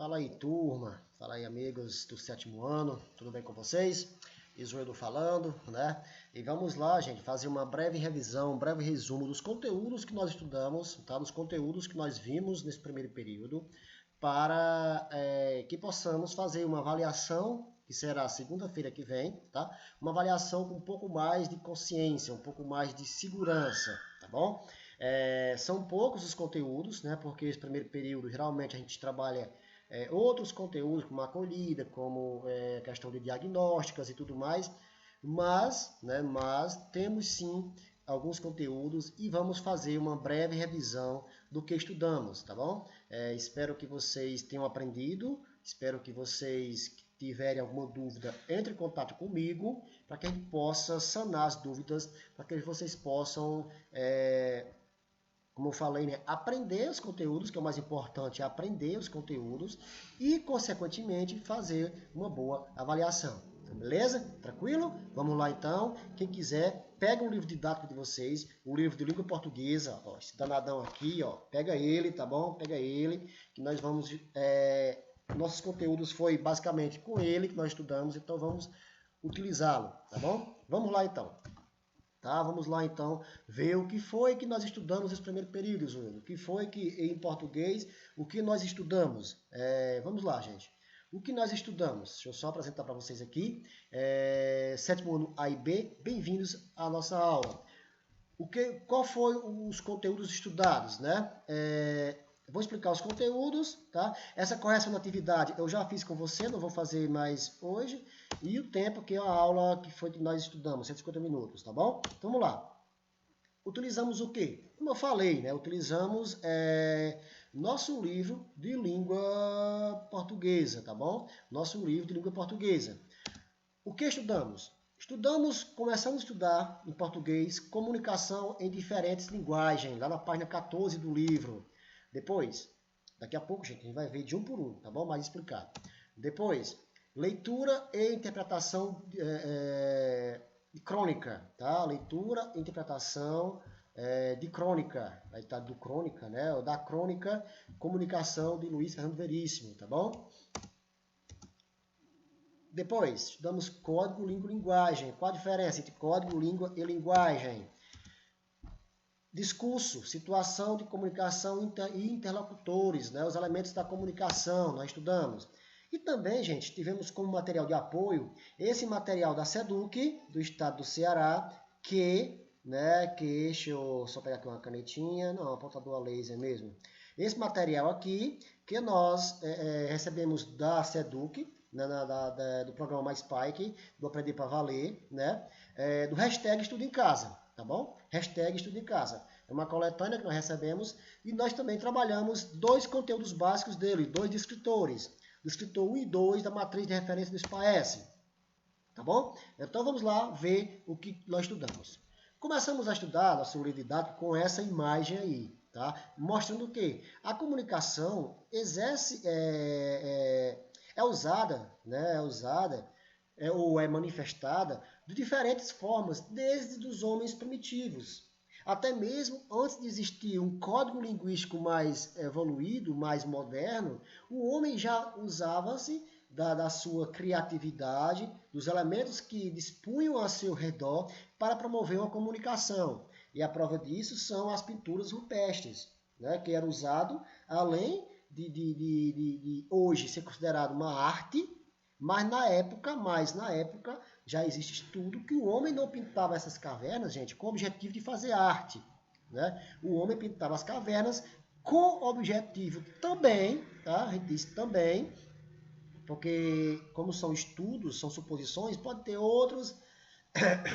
Fala aí, turma. Fala aí, amigos do 7º ano. Tudo bem com vocês? Isueldo falando, né? E vamos lá, gente, fazer uma breve revisão, um breve resumo dos conteúdos que nós estudamos, tá? Dos conteúdos que nós vimos nesse primeiro período, para que possamos fazer uma avaliação, que será segunda-feira que vem, tá? Uma avaliação com um pouco mais de consciência, um pouco mais de segurança, tá bom? São poucos os conteúdos, né? Porque esse primeiro período, geralmente, a gente trabalha outros conteúdos, como acolhida, como questão de diagnósticas e tudo mais, mas temos sim alguns conteúdos e vamos fazer uma breve revisão do que estudamos, tá bom? Espero que vocês tenham aprendido, espero que vocês tiverem alguma dúvida, entre em contato comigo, para que a gente possa sanar as dúvidas, para que vocês possam como eu falei, né, aprender os conteúdos, que é o mais importante, é aprender os conteúdos e, consequentemente, fazer uma boa avaliação. Beleza? Tranquilo? Vamos lá, então. Quem quiser, pega um livro didático de vocês, o livro de língua portuguesa, ó, esse danadão aqui, ó, pega ele, tá bom? Pega ele, que nós vamos... nossos conteúdos foi basicamente com ele que nós estudamos, então vamos utilizá-lo, tá bom? Vamos lá, então. Tá, vamos lá então ver o que foi que nós estudamos nesse primeiro período, Zuelo. O que foi que em português, o que nós estudamos? Vamos lá, gente. O que nós estudamos? Deixa eu só apresentar para vocês aqui. 7º ano A e B, bem-vindos à nossa aula. Qual foi os conteúdos estudados, né? Vou explicar os conteúdos, tá? Essa correção da atividade eu já fiz com você, não vou fazer mais hoje. E o tempo, que é a aula que foi que nós estudamos, 150 minutos, tá bom? Então, vamos lá. Utilizamos o quê? Como eu falei, né? Utilizamos nosso livro de língua portuguesa, tá bom? Nosso livro de língua portuguesa. O que estudamos? Começamos a estudar em português comunicação em diferentes linguagens, lá na página 14 do livro. Depois, daqui a pouco, gente, a gente vai ver de um por um, tá bom? Mais explicado. Depois, leitura e interpretação de crônica, tá? Leitura e interpretação de crônica. Aí tá do crônica, né? Da crônica, comunicação de Luiz Fernando Veríssimo, tá bom? Depois, estudamos código, língua e linguagem. Qual a diferença entre código, língua e linguagem? Discurso, situação de comunicação e interlocutores, né? Os elementos da comunicação, nós estudamos. E também, gente, tivemos como material de apoio esse material da SEDUC, do estado do Ceará, deixa eu só pegar aqui uma canetinha, não, apontador a laser mesmo. Esse material aqui, que nós recebemos da SEDUC, né, do programa Mais Spike, do Aprender para Valer, né? Do hashtag Estudo em Casa, tá bom? Hashtag Estudo em Casa. É uma coletânea que nós recebemos e nós também trabalhamos 2 conteúdos básicos dele, 2 de escritores. Do escritor 1 e 2 da matriz de referência do SPAES. Tá bom? Então vamos lá ver o que nós estudamos. Começamos a estudar nosso livro didático com essa imagem aí, tá? Mostrando o quê? A comunicação é usada ou é manifestada de diferentes formas, desde os homens primitivos. Até mesmo antes de existir um código linguístico mais evoluído, mais moderno, o homem já usava-se da sua criatividade, dos elementos que dispunham a seu redor para promover uma comunicação. E a prova disso são as pinturas rupestres, né, que era usado além de hoje ser considerado uma arte, mas na época já existe estudo que o homem não pintava essas cavernas, gente, com o objetivo de fazer arte, né? O homem pintava as cavernas com o objetivo também, tá? A gente diz também, porque como são estudos, são suposições, pode ter outras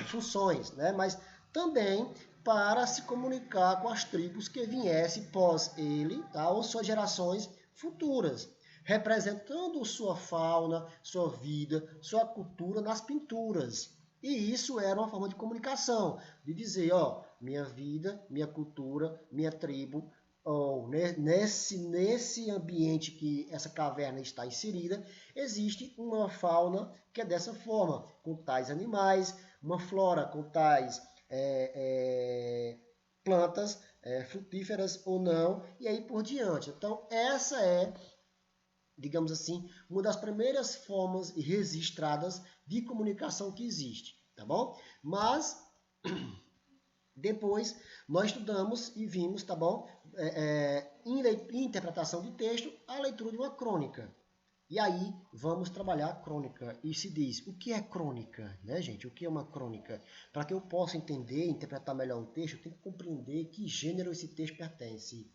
funções, né? Mas também para se comunicar com as tribos que viessem pós ele, tá? Ou suas gerações futuras, representando sua fauna, sua vida, sua cultura nas pinturas. E isso era uma forma de comunicação, de dizer, ó, minha vida, minha cultura, minha tribo, ou nesse ambiente que essa caverna está inserida, existe uma fauna que é dessa forma, com tais animais, uma flora com tais plantas, frutíferas ou não, e aí por diante. Então, essa é digamos assim, uma das primeiras formas registradas de comunicação que existe, tá bom? Mas depois nós estudamos e vimos, tá bom? Em interpretação de texto, a leitura de uma crônica. E aí vamos trabalhar a crônica. E se diz, o que é crônica, né, gente? O que é uma crônica? Para que eu possa entender, interpretar melhor o texto, eu tenho que compreender que gênero esse texto pertence.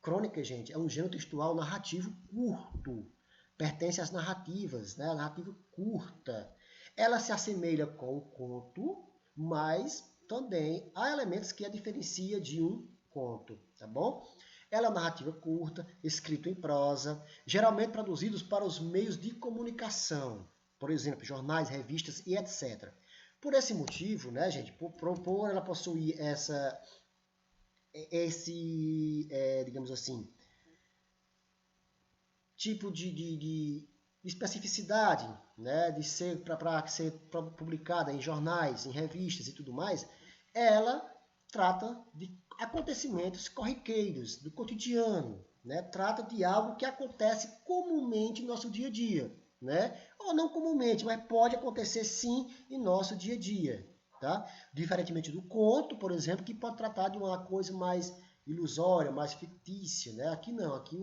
Crônica, gente, é um gênero textual narrativo curto. Pertence às narrativas, né? A narrativa curta. Ela se assemelha com o conto, mas também há elementos que a diferencia de um conto, tá bom? Ela é uma narrativa curta, escrita em prosa, geralmente produzidos para os meios de comunicação, por exemplo, jornais, revistas e etc. Por esse motivo, né, gente, por ela possuir digamos assim, tipo de especificidade, né, de ser para ser publicada em jornais, em revistas e tudo mais, ela trata de acontecimentos corriqueiros, do cotidiano, né? Trata de algo que acontece comumente no nosso dia a dia, né? Ou não comumente, mas pode acontecer sim em nosso dia a dia, tá? Diferentemente do conto, por exemplo, que pode tratar de uma coisa mais ilusória, mais fictícia, né? Aqui não, aqui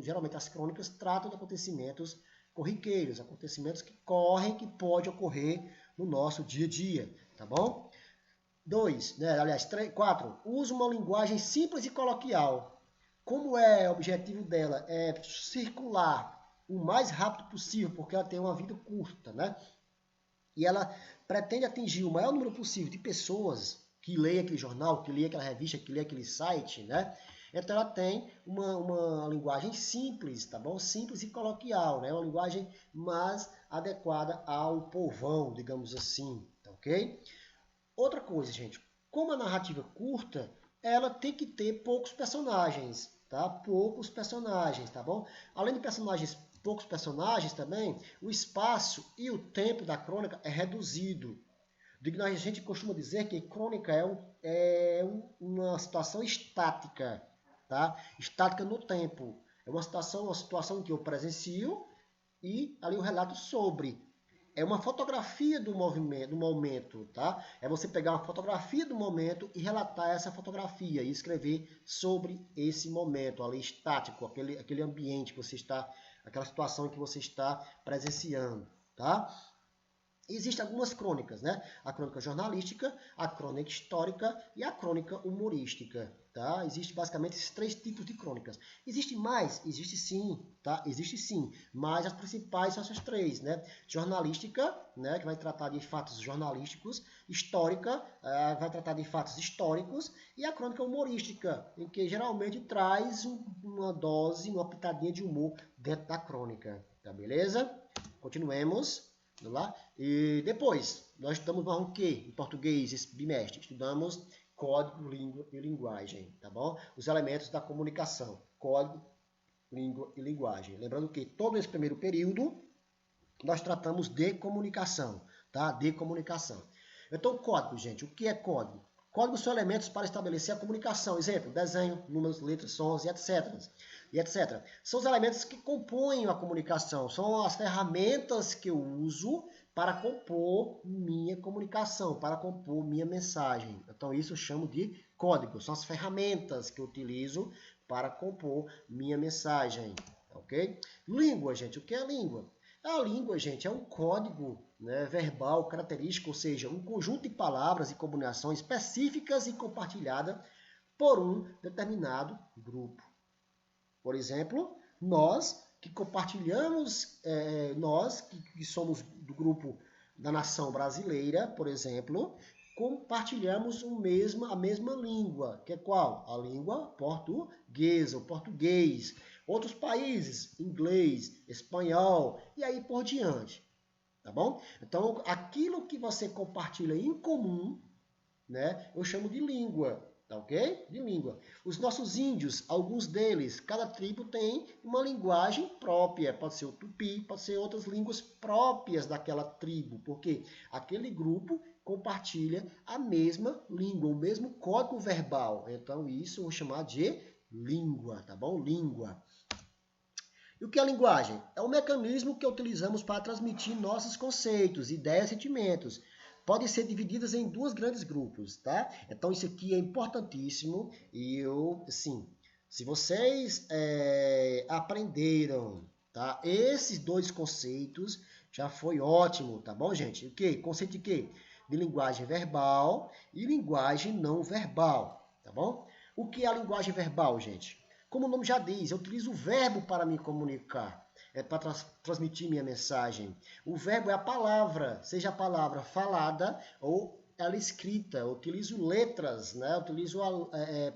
geralmente as crônicas tratam de acontecimentos corriqueiros, acontecimentos que correm, que pode ocorrer no nosso dia a dia, tá bom? 2, né? Aliás, 3, 4, usa uma linguagem simples e coloquial. Como é o objetivo dela? É circular o mais rápido possível, porque ela tem uma vida curta, né? E ela pretende atingir o maior número possível de pessoas que leem aquele jornal, que leem aquela revista, que leem aquele site, né? Então ela tem uma linguagem simples, tá bom? Simples e coloquial, né? Uma linguagem mais adequada ao povão, digamos assim, tá ok? Outra coisa, gente, como a narrativa curta, ela tem que ter poucos personagens, tá? Poucos personagens, tá bom? Além de poucos personagens também, o espaço e o tempo da crônica é reduzido. A gente costuma dizer que crônica uma situação estática, tá? Estática no tempo. É uma situação que eu presencio e ali o relato sobre. É uma fotografia do momento, tá? É você pegar uma fotografia do momento e relatar essa fotografia e escrever sobre esse momento ali estático, aquele ambiente que você está, aquela situação que você está presenciando, tá? Existem algumas crônicas, né? A crônica jornalística, a crônica histórica e a crônica humorística, tá? Existem basicamente esses 3 tipos de crônicas. Existe mais? Existe sim, tá? Existe sim, mas as principais são essas 3, né? Jornalística, né, que vai tratar de fatos jornalísticos, histórica, vai tratar de fatos históricos, e a crônica humorística, em que geralmente traz uma dose, uma pitadinha de humor dentro da crônica, tá beleza? Continuemos. Vamos lá? E depois, nós estudamos mais o que em português esse bimestre? Estudamos código, língua e linguagem, tá bom? Os elementos da comunicação, código, língua e linguagem. Lembrando que todo esse primeiro período nós tratamos de comunicação, tá? De comunicação. Então, código, gente, o que é código? Códigos são elementos para estabelecer a comunicação. Exemplo, desenho, números, letras, sons e etc. São os elementos que compõem a comunicação. São as ferramentas que eu uso para compor minha comunicação, para compor minha mensagem. Então, isso eu chamo de código. São as ferramentas que eu utilizo para compor minha mensagem. Ok? Língua, gente. O que é língua? A língua, gente, é um código, né, verbal característico, ou seja, um conjunto de palavras e combinações específicas e compartilhada por um determinado grupo. Por exemplo, nós que compartilhamos, nós que somos do grupo da nação brasileira, por exemplo, compartilhamos a mesma língua, que é qual? A língua portuguesa, o português. Outros países, inglês, espanhol, e aí por diante. Tá bom? Então, aquilo que você compartilha em comum, né, eu chamo de língua. Tá ok? De língua. Os nossos índios, alguns deles, cada tribo tem uma linguagem própria. Pode ser o tupi, pode ser outras línguas próprias daquela tribo, porque aquele grupo compartilha a mesma língua, o mesmo código verbal. Então, isso eu vou chamar de língua, tá bom? Língua. E o que é a linguagem? É um mecanismo que utilizamos para transmitir nossos conceitos, ideias e sentimentos. Podem ser divididas em dois grandes grupos, tá? Então isso aqui é importantíssimo e eu, assim, se vocês aprenderam, tá? Esses dois conceitos, já foi ótimo, tá bom, gente? O quê? Conceito de quê? De linguagem verbal e linguagem não verbal, tá bom? O que é a linguagem verbal, gente? Como o nome já diz, eu utilizo o verbo para me comunicar, para transmitir minha mensagem. O verbo é a palavra, seja a palavra falada ou ela escrita. Eu utilizo letras, né? Eu utilizo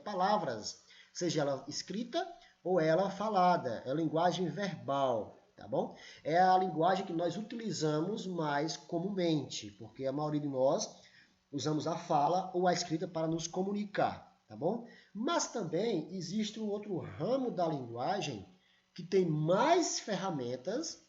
palavras, seja ela escrita ou ela falada. É linguagem verbal, tá bom? É a linguagem que nós utilizamos mais comumente, porque a maioria de nós usamos a fala ou a escrita para nos comunicar, tá bom? Mas também existe um outro ramo da linguagem que tem mais ferramentas,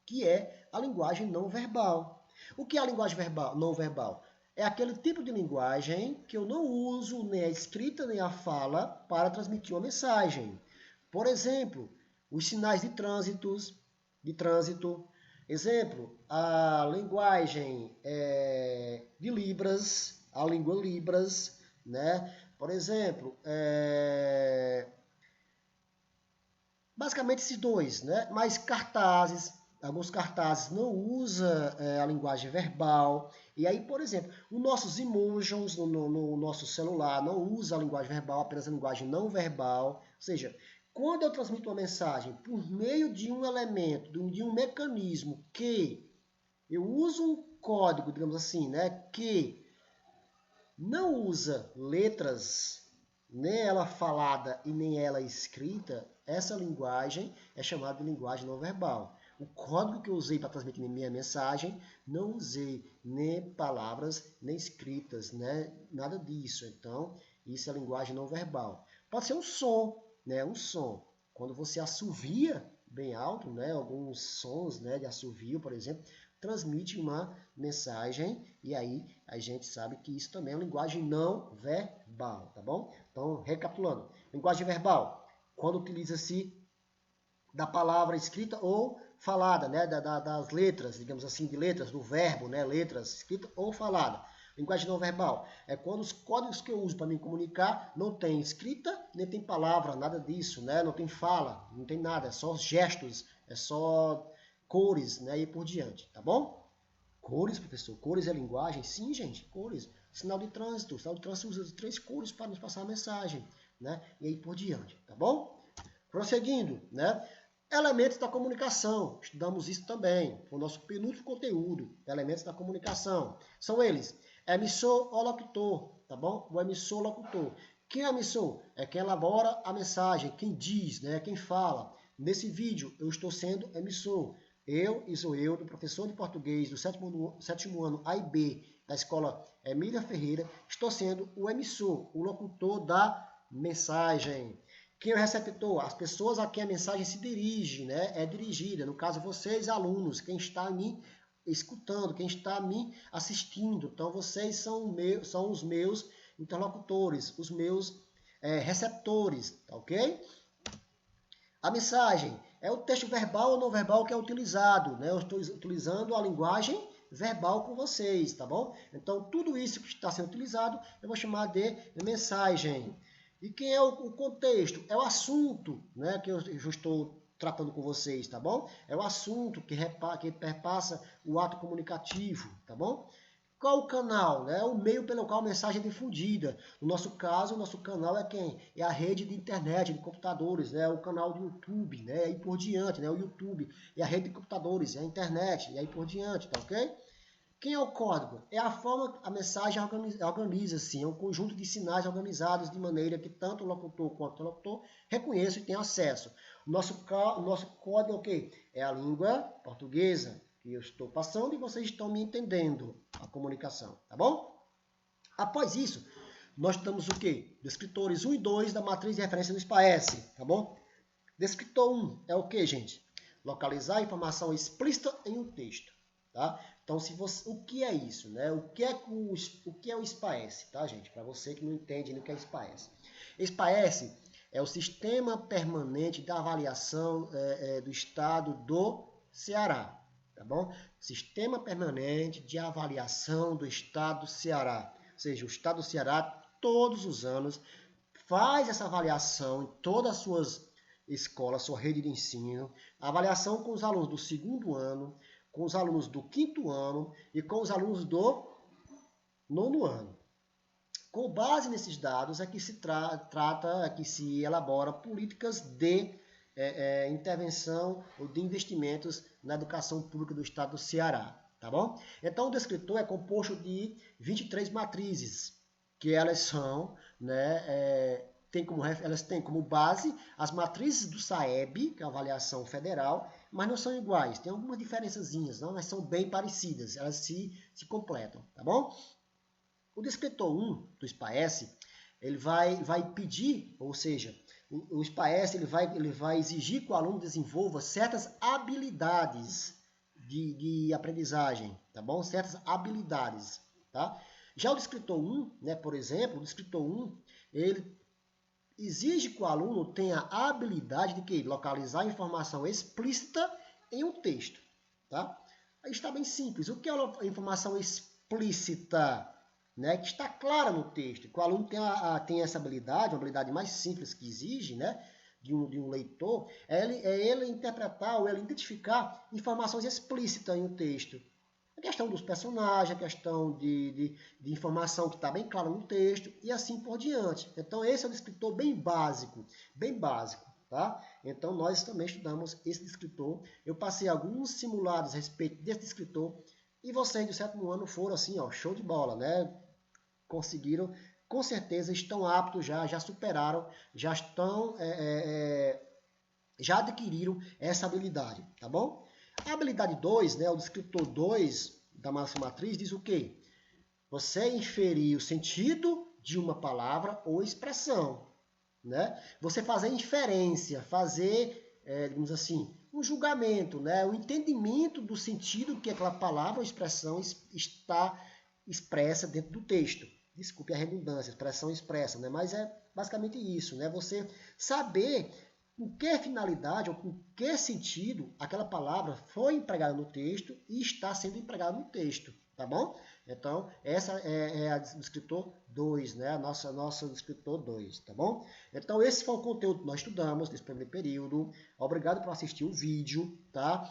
que é a linguagem não verbal. O que é a linguagem verbal, não verbal? É aquele tipo de linguagem que eu não uso nem a escrita nem a fala para transmitir uma mensagem. Por exemplo, os sinais de trânsito. Exemplo, a linguagem de Libras, a língua Libras, né? Por exemplo, basicamente esses dois, né? Mas cartazes, alguns cartazes não usam a linguagem verbal. E aí, por exemplo, os nossos emojis no nosso celular não usa a linguagem verbal, apenas a linguagem não verbal. Ou seja, quando eu transmito uma mensagem por meio de um elemento, de um mecanismo que eu uso um código, digamos assim, né? Que não usa letras, nem ela falada e nem ela escrita, essa linguagem é chamada de linguagem não verbal. O código que eu usei para transmitir minha mensagem, não usei nem palavras, nem escritas, né? Nada disso. Então, isso é linguagem não verbal. Pode ser um som, né? Um som. Quando você assovia bem alto, né? Alguns sons, né? De assovio, por exemplo, transmite uma mensagem e aí a gente sabe que isso também é uma linguagem não verbal, tá bom? Então, recapitulando, linguagem verbal, quando utiliza-se da palavra escrita ou falada, né? Das letras, digamos assim, de letras, do verbo, né? Letras, escrita ou falada. Linguagem não verbal é quando os códigos que eu uso para me comunicar não tem escrita, nem tem palavra, nada disso, né? Não tem fala, não tem nada, é só gestos, é só cores, né? E por diante, tá bom? Cores, professor, cores é linguagem? Sim, gente, cores. Sinal de trânsito usa 3 cores para nos passar a mensagem, né? E aí por diante, tá bom? Prosseguindo, né? Elementos da comunicação, estudamos isso também, o nosso penúltimo conteúdo, elementos da comunicação. São eles, emissor ou locutor, tá bom? O emissor ou locutor. Quem é emissor? É quem elabora a mensagem, quem diz, né? Quem fala. Nesse vídeo, eu estou sendo emissor. Eu, Isoeldo, professor de português do sétimo ano A e B da escola Emília Ferreira, estou sendo o emissor, o locutor da mensagem. Quem é o receptor? As pessoas a quem a mensagem se dirige, né? É dirigida. No caso, vocês, alunos, quem está me escutando, quem está me assistindo. Então, vocês são os meus interlocutores, os meus receptores, tá ok? A mensagem é o texto verbal ou não verbal que é utilizado, né? Eu estou utilizando a linguagem verbal com vocês, tá bom? Então, tudo isso que está sendo utilizado, eu vou chamar de mensagem. E quem é o contexto? É o assunto, né, que eu estou tratando com vocês, tá bom? É o assunto que perpassa o ato comunicativo, tá bom? Qual o canal? Né? O meio pelo qual a mensagem é difundida. No nosso caso, o nosso canal é quem? É a rede de internet, de computadores, né? O canal do YouTube, né? E aí por diante, né? O YouTube é a rede de computadores, é a internet, e aí por diante, tá ok? Quem é o código? É a forma que a mensagem organiza-se, é um conjunto de sinais organizados de maneira que tanto o locutor quanto o interlocutor reconheçam e tenham acesso. O nosso código é o quê? É a língua portuguesa que eu estou passando e vocês estão me entendendo a comunicação, tá bom? Após isso, nós temos o quê? Descritores 1 e 2 da matriz de referência do SPAES, tá bom? Descritor 1 é o quê, gente? Localizar a informação explícita em um texto, tá? Então, o que é isso, né? O que é o SPAES, tá, gente? Para você que não entende o que é SPAES. SPAES É o Sistema Permanente de Avaliação do Estado do Ceará, tá bom? Sistema Permanente de Avaliação do Estado do Ceará. Ou seja, o Estado do Ceará, todos os anos, faz essa avaliação em todas as suas escolas, sua rede de ensino, avaliação com os alunos do 2º ano, com os alunos do 5º ano e com os alunos do 9º ano. Com base nesses dados é que se trata, é que se elabora políticas de intervenção ou de investimentos na educação pública do estado do Ceará, tá bom? Então, o descritor é composto de 23 matrizes, que elas são, né, elas têm como base as matrizes do SAEB, que é a avaliação federal, mas não são iguais, tem algumas diferençazinhas, não? Mas são bem parecidas, elas se completam, tá bom? O descritor 1 do SPAES, ele vai pedir, ou seja, o SPAES ele vai exigir que o aluno desenvolva certas habilidades de aprendizagem, tá bom? Certas habilidades, tá? Já o descritor 1, né, por exemplo, o descritor 1, ele exige que o aluno tenha a habilidade de que localizar informação explícita em um texto, tá? Aí está bem simples. O que é a informação explícita? Né, que está clara no texto, que o aluno tem essa habilidade, uma habilidade mais simples que exige, né, de um leitor, é ele interpretar ou ele identificar informações explícitas em um texto. A questão dos personagens, a questão de informação que está bem clara no texto e assim por diante. Então, esse é um descritor bem básico, tá? Então, nós também estudamos esse descritor. Eu passei alguns simulados a respeito desse descritor e vocês do 7º ano foram assim, ó, show de bola, né? Conseguiram, com certeza estão aptos já superaram, já estão, já adquiriram essa habilidade, tá bom? A habilidade 2, né, o descritor 2 da nossa matriz diz o quê? Você inferir o sentido de uma palavra ou expressão, né? Você fazer inferência, fazer, digamos assim, um julgamento, né? O entendimento do sentido que aquela palavra ou expressão está expressa dentro do texto. Desculpe a redundância, expressão expressa, né? Mas é basicamente isso, né? Você saber com que finalidade ou com que sentido aquela palavra foi empregada no texto e está sendo empregada no texto, tá bom? Então, essa é a do escritor 2, né? A nossa do escritor 2, tá bom? Então, esse foi o conteúdo que nós estudamos nesse primeiro período. Obrigado por assistir o vídeo, tá?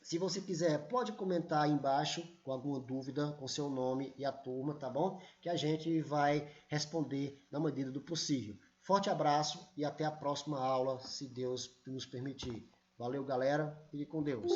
Se você quiser, pode comentar aí embaixo com alguma dúvida, com seu nome e a turma, tá bom? Que a gente vai responder na medida do possível. Forte abraço e até a próxima aula, se Deus nos permitir. Valeu, galera. Fique com Deus.